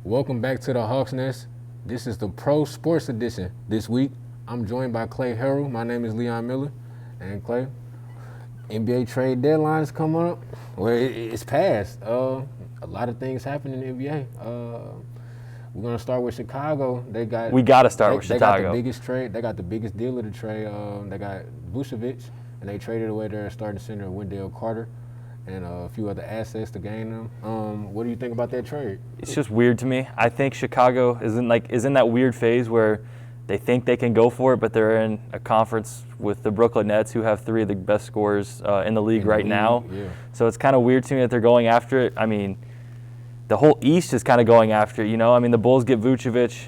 Welcome back to the Hawks Nest. This is the Pro Sports Edition. This week, I'm joined by Clay Harrell. My name is Leon Miller. And Clay, NBA trade deadline is coming up. Well, it's past. A lot of things happen in the NBA. We're gonna start with Chicago. We got to start with Chicago. Chicago. They got the biggest trade. They got the biggest deal of the trade. They got Vucevic, and they traded away their starting center Wendell Carter, and a few other assets to gain them. What do you think about that trade? It's just weird to me. I think Chicago is in that weird phase where they think they can go for it, but they're in a conference with the Brooklyn Nets, who have three of the best scorers in the league right now. Yeah. So it's kind of weird to me that they're going after it. I mean, the whole East is kind of going after it, I mean, the Bulls get Vucevic,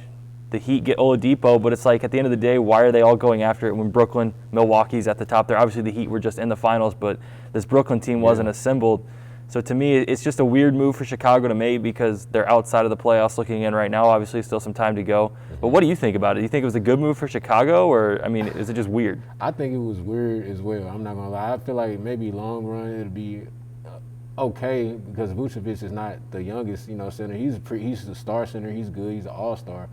the Heat get Oladipo, but it's like at the end of the day, why are they all going after it when Brooklyn, Milwaukee's at the top there? Obviously, the Heat were just in the finals, but this Brooklyn team wasn't assembled. So to me, it's just a weird move for Chicago to make because they're outside of the playoffs looking in right now. Obviously, still some time to go. But what do you think about it? Do you think it was a good move for Chicago, or, I mean, is it just weird? I think it was weird as well. I'm not going to lie. I feel like maybe long run it'll be okay because Vucevic is not the youngest, center. He's the star center. He's good. He's an all-star.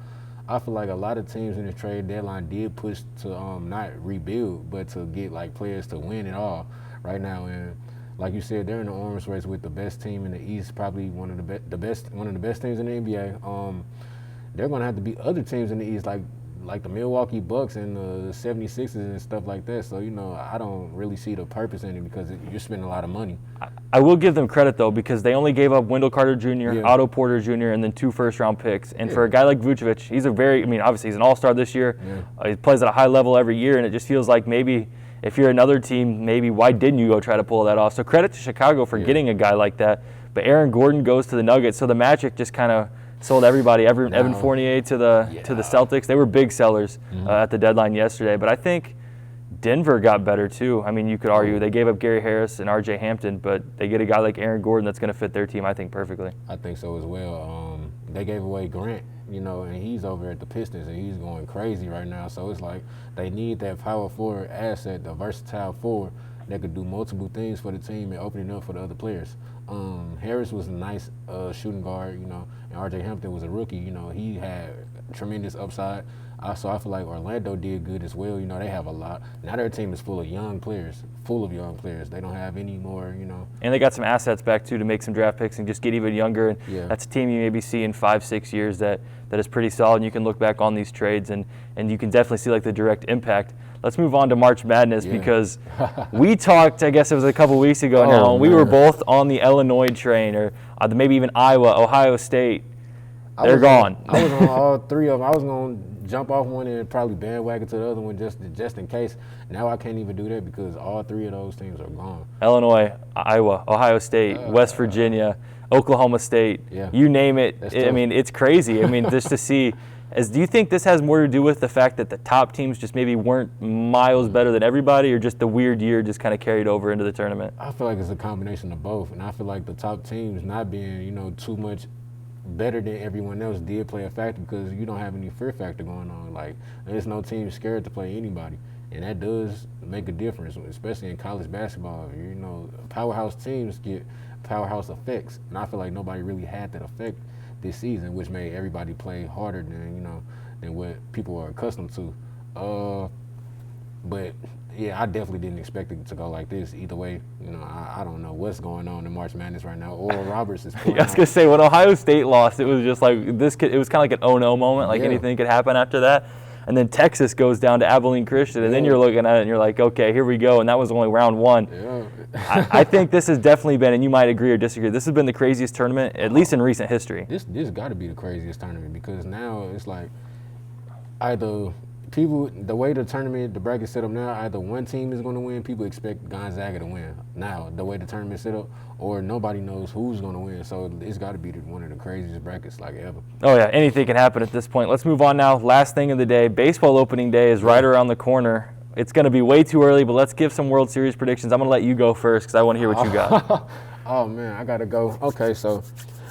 I feel like a lot of teams in the trade deadline did push to not rebuild, but to get like players to win it all right now. And like you said, they're in the arms race with the best team in the East, probably one of the best teams in the NBA. They're gonna have to beat other teams in the East, like the Milwaukee Bucks and the 76ers and stuff like that. So, I don't really see the purpose in it because you're spending a lot of money. I will give them credit, though, because they only gave up Wendell Carter Jr., Otto Porter Jr., and then 2 first-round picks. And for a guy like Vucevic, he's obviously he's an all-star this year. He plays at a high level every year, and it just feels like maybe if you're another team, maybe why didn't you go try to pull that off? So credit to Chicago for getting a guy like that. But Aaron Gordon goes to the Nuggets, so the Magic just kind of sold everybody. Evan Fournier to the Celtics. They were big sellers at the deadline yesterday. But I think Denver got better too. I mean, you could argue they gave up Gary Harris and R.J. Hampton, but they get a guy like Aaron Gordon that's going to fit their team, I think, perfectly. I think so as well. They gave away Grant, and he's over at the Pistons, and he's going crazy right now. So it's like they need that power forward asset, the versatile forward that could do multiple things for the team and opening up for the other players. Harris was a nice shooting guard, and R.J. Hampton was a rookie. He had tremendous upside. So I feel like Orlando did good as well. They have a lot. Now their team is full of young players. They don't have any more, And they got some assets back, too, to make some draft picks and just get even younger. And that's a team you maybe see in 5-6 years that is pretty solid. And you can look back on these trades, and you can definitely see, like, the direct impact. Let's move on to March Madness because we talked, I guess it was a couple weeks ago now, and we were both on the Illinois train or maybe even Iowa, Ohio State. They're gone. I was on all three of them. I was going to jump off one and probably bandwagon to the other one just in case. Now I can't even do that because all three of those teams are gone. Illinois, Iowa, Ohio State, West Virginia, Oklahoma State, you name it. I mean, it's crazy. I mean, just to see. Do you think this has more to do with the fact that the top teams just maybe weren't miles better than everybody, or just the weird year just kind of carried over into the tournament? I feel like it's a combination of both, and I feel like the top teams not being, too much better than everyone else did play a factor because you don't have any fear factor going on. Like, there's no team scared to play anybody, and that does make a difference, especially in college basketball. Powerhouse teams get powerhouse effects, and I feel like nobody really had that effect this season, which made everybody play harder than what people are accustomed to. But yeah, I definitely didn't expect it to go like this. Either way, I don't know what's going on in March Madness right now. Oral Roberts is pulling I was gonna say when Ohio State lost, it was just like this. It was kind of like an oh-no moment. Like anything could happen after that. And then Texas goes down to Abilene Christian, and then you're looking at it and you're like, okay, here we go. And that was only round one. Yeah. I think this has definitely been, and you might agree or disagree, this has been the craziest tournament, at least in recent history. This got to be the craziest tournament because now it's like either people, the way the bracket set up now, either one team is going to win. People expect Gonzaga to win now, the way the tournament set up, or nobody knows who's going to win. So it's got to be one of the craziest brackets like ever. Oh, yeah, anything can happen at this point. Let's move on now. Last thing of the day, baseball opening day is right around the corner. It's going to be way too early, but let's give some World Series predictions. I'm going to let you go first because I want to hear what you got. Oh, man, I got to go. Okay, so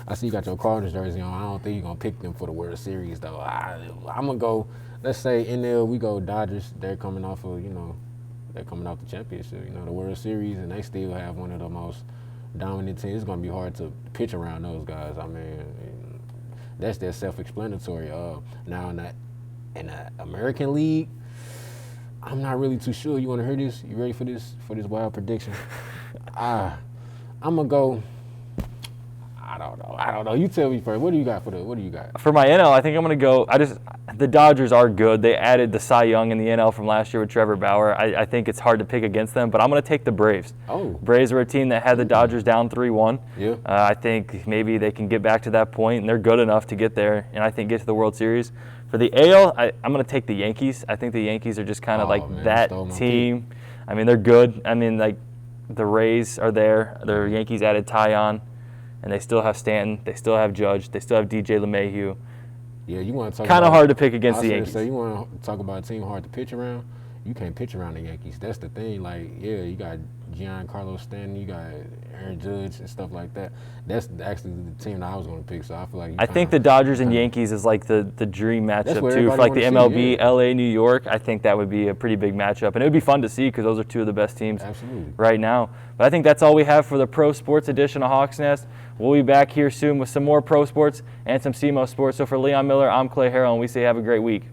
I see you got your Cardinals jersey on. I don't think you're going to pick them for the World Series, though. I'm going to go, let's say NL, we go Dodgers. They're coming off of, they're coming off the championship, the World Series, and they still have one of the most dominant teams. It's going to be hard to pitch around those guys. I mean, that's that self-explanatory. Now in the American League, I'm not really too sure. You want to hear this? You ready for this wild prediction? I'm gonna go. I don't know. You tell me first. What do you got? For my NL, I think I'm going to go. The Dodgers are good. They added the Cy Young in the NL from last year with Trevor Bauer. I think it's hard to pick against them, but I'm going to take the Braves. Oh. Braves were a team that had the Dodgers down 3-1. Yeah. I think maybe they can get back to that point, and they're good enough to get there, and I think get to the World Series. For the AL, I'm going to take the Yankees. I think the Yankees are just kind of that team. I mean, they're good. I mean, like the Rays are there. The Yankees added Tyon. And they still have Stanton. They still have Judge. They still have DJ LeMahieu. Yeah, you want to talk kind of hard to pick against the Yankees. So you want to talk about a team hard to pitch around? You can't pitch around the Yankees. That's the thing. Like, yeah, you got Giancarlo Stanton, you got Aaron Judge and stuff like that. That's actually the team that I was going to pick. So I feel like I think the Dodgers and Yankees is like the dream matchup too. For like the MLB, LA, New York, I think that would be a pretty big matchup, and it would be fun to see because those are two of the best teams right now. But I think that's all we have for the Pro Sports edition of Hawks Nest. We'll be back here soon with some more pro sports and some CMO sports. So for Leon Miller, I'm Clay Harrell, and we say have a great week.